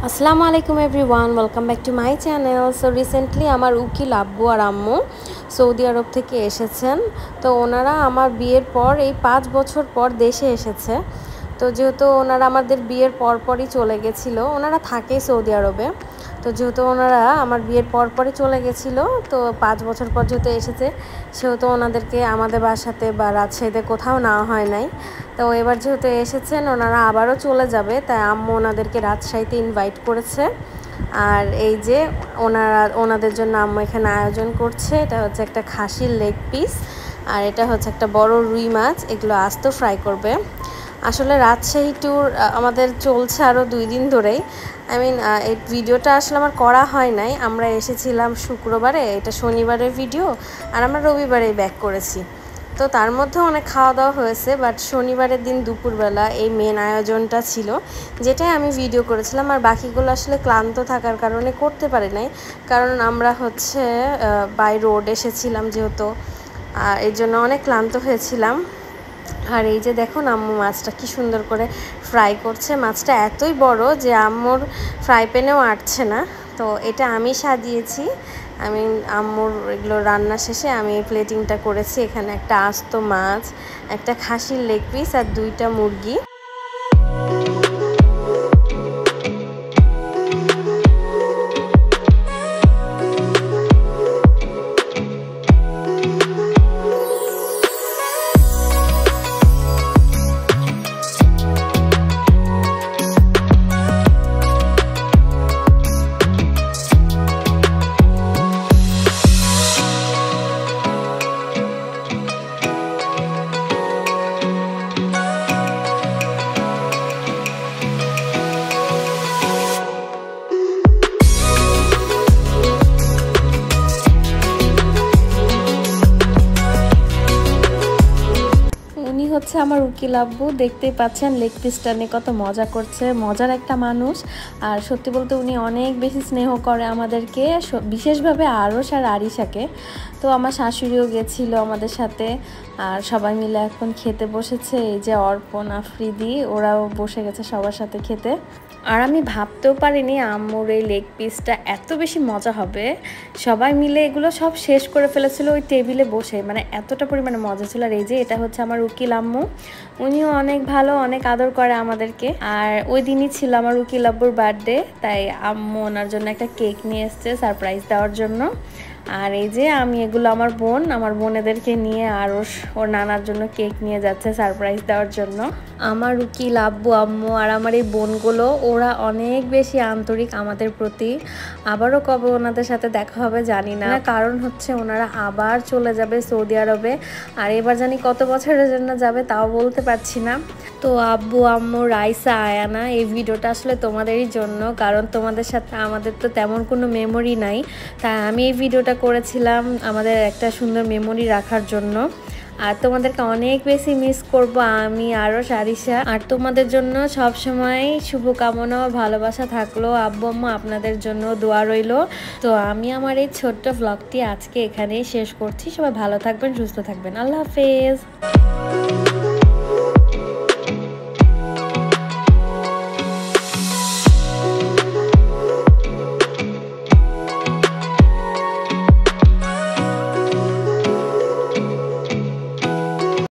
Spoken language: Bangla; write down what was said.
আসসালামু আলাইকুম everyone, welcome back to my channel. So recently আমার উকিল আব্বু আর আম্মু সৌদি আরব থেকে এসেছেন। তো ওনারা আমার বিয়ের পর এই 5 বছর পর দেশে এসেছে। তো যেহেতু ওনারা আমাদের বিয়ের পরপরই চলে গেছিলো, ওনারা থাকে সৌদি আরবে। তো যেহেতু ওনারা আমার বিয়ের পরপরই চলে গেছিলো, তো 5 বছর পর যেহেতু এসেছে, সেহেতু ওনাদেরকে আমাদের বাসাতে বা রাজশাহীতে কোথাও নেওয়া হয় নাই। তো এবার যেহেতু এসেছেন, ওনারা আবারও চলে যাবে, তাই আম্মু ওনাদেরকে রাজশাহীতে ইনভাইট করেছে। আর এই যে ওনাদের জন্য আম্মু এখানে আয়োজন করছে। এটা হচ্ছে একটা খাসির লেগ পিস, আর এটা হচ্ছে একটা বড় রুই মাছ। এগুলো আস্ত ফ্রাই করবে। আসলে রাজশাহী ট্যুর আমাদের চলছে আরও 2 দিন ধরেই। এই ভিডিওটা আসলে আমার করা হয় নাই। আমরা এসেছিলাম শুক্রবারে, এটা শনিবারের ভিডিও, আর আমরা রবিবারেই ব্যাক করেছি। তো তার মধ্যে অনেক খাওয়া দাওয়া হয়েছে, বাট শনিবারের দিন দুপুরবেলা এই মেন আয়োজনটা ছিল, যেটাই আমি ভিডিও করেছিলাম। আর বাকিগুলো আসলে ক্লান্ত থাকার কারণে করতে পারি নাই, কারণ আমরা হচ্ছে বাই রোড এসেছিলাম যেহেতু, এর জন্য অনেক ক্লান্ত হয়েছিলাম। আর এই যে দেখুন আম্মু মাছটা কি সুন্দর করে ফ্রাই করছে। মাছটা এতই বড় যে আম্মুর ফ্রাই প্যানেও আটছে না। তো এটা আমি সাজিয়েছি। আম্মুর এগুলো রান্না শেষে আমি প্লেটিংটা করেছি। এখানে একটা আস্ত মাছ, একটা খাসির লেগ পিস আর 2টা মুরগি। হচ্ছে আমার উকিল আব্বু, দেখতেই পাচ্ছেন লেগ পিসটা নিয়ে কত মজা করছে। মজার একটা মানুষ, আর সত্যি বলতে উনি অনেক বেশি স্নেহ করে আমাদেরকে, বিশেষভাবে আরশ আর আরিশাকে। তো আমার শাশুড়িও গেছিল আমাদের সাথে, আর সবাই মিলে এখন খেতে বসেছে। এই যে অর্পণ, আফ্রিদি, ওরাও বসে গেছে সবার সাথে খেতে। আর আমি ভাবতেও পারিনি আম্মুর এই লেগ পিসটা এত বেশি মজা হবে। সবাই মিলে এগুলো সব শেষ করে ফেলেছিল ওই টেবিলে বসে, মানে এতটা পরিমাণে মজা ছিল। আর এই যে এটা হচ্ছে আমার উকিল আম্মু, উনিও অনেক ভালো, অনেক আদর করে আমাদেরকে। আর ওই দিনই ছিল আমার উকিল আব্বুর বার্থডে, তাই আম্মু ওনার জন্য একটা কেক নিয়ে এসছে সারপ্রাইজ দেওয়ার জন্য। আর এই যে আমি এগুলো আমার বোনেদেরকে নিয়ে আরশ ওর নানার জন্য কেক নিয়ে যাচ্ছে সারপ্রাইজ দেওয়ার জন্য। আমার উকিল আব্বু, আম্মু আর আমার এই বোনগুলো, ওরা অনেক বেশি আন্তরিক আমাদের প্রতি। আবারও কবে ওনাদের সাথে দেখা হবে জানি না, কারণ হচ্ছে ওনারা আবার চলে যাবে সৌদি আরবে। আর এবার জানি কত বছরের জন্য যাবে তাও বলতে পারছি না। তো আব্বু, আম্মু, রাইসা, আয়ানা, এই ভিডিওটা আসলে তোমাদেরই জন্য, কারণ তোমাদের সাথে আমাদের তো তেমন কোনো মেমোরি নাই। তাই আমি এই ভিডিওটা করেছিলাম আমাদের একটা সুন্দর মেমোরি রাখার জন্য। আর তোমাদেরকে অনেক বেশি মিস করব আমি, আরও আরিশা। আর তোমাদের জন্য সব সময় শুভকামনা ও ভালোবাসা থাকলো। আব্বু আম্মু আপনাদের জন্য দোয়া রইল। তো আমি আমার এই ছোট্ট ব্লগটি আজকে এখানেই শেষ করছি। সবাই ভালো থাকবেন, সুস্থ থাকবেন। আল্লাহ হাফেজ।